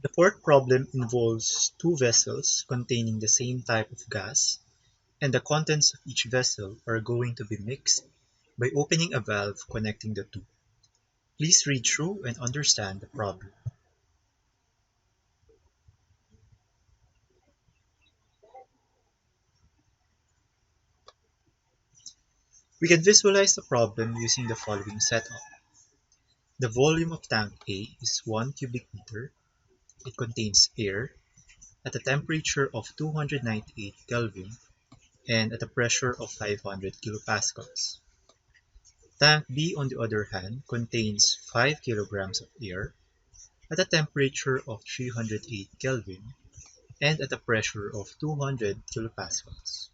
The fourth problem involves two vessels containing the same type of gas, and the contents of each vessel are going to be mixed by opening a valve connecting the two. Please read through and understand the problem. We can visualize the problem using the following setup. The volume of tank A is 1 cubic meter. It contains air at a temperature of 298 Kelvin and at a pressure of 500 kilopascals. Tank B, on the other hand, contains 5 kilograms of air at a temperature of 308 Kelvin and at a pressure of 200 kilopascals.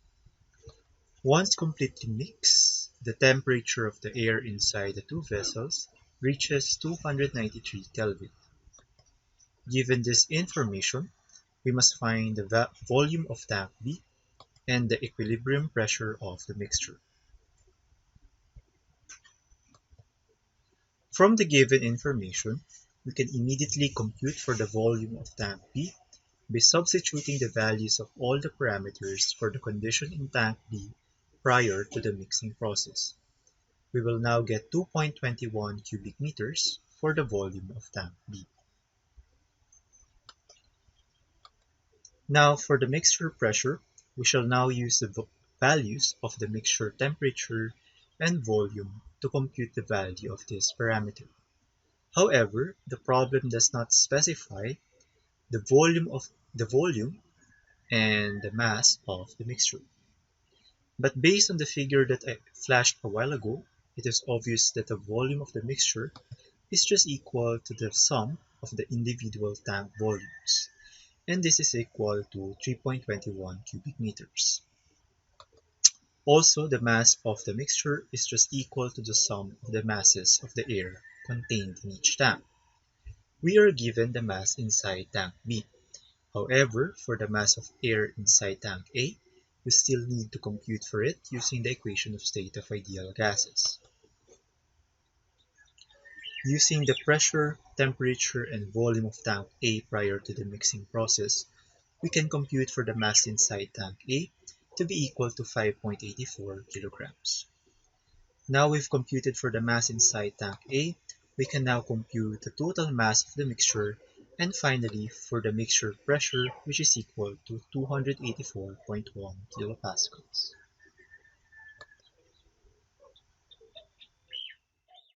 Once completely mixed, the temperature of the air inside the two vessels reaches 293 Kelvin. Given this information, we must find the volume of tank B and the equilibrium pressure of the mixture. From the given information, we can immediately compute for the volume of tank B by substituting the values of all the parameters for the condition in tank B prior to the mixing process. We will now get 2.21 cubic meters for the volume of tank B. Now for the mixture pressure, we shall now use the values of the mixture temperature and volume to compute the value of this parameter. However, the problem does not specify the volume and the mass of the mixture. But based on the figure that I flashed a while ago, it is obvious that the volume of the mixture is just equal to the sum of the individual tank volumes, and this is equal to 3.21 cubic meters. Also, the mass of the mixture is just equal to the sum of the masses of the air contained in each tank. We are given the mass inside tank B. However, for the mass of air inside tank A, we still need to compute for it using the equation of state of ideal gases. Using the pressure, temperature, and volume of tank A prior to the mixing process, we can compute for the mass inside tank A to be equal to 5.84 kilograms. Now we've computed for the mass inside tank A, we can now compute the total mass of the mixture, and finally for the mixture pressure, which is equal to 284.1 kilopascals.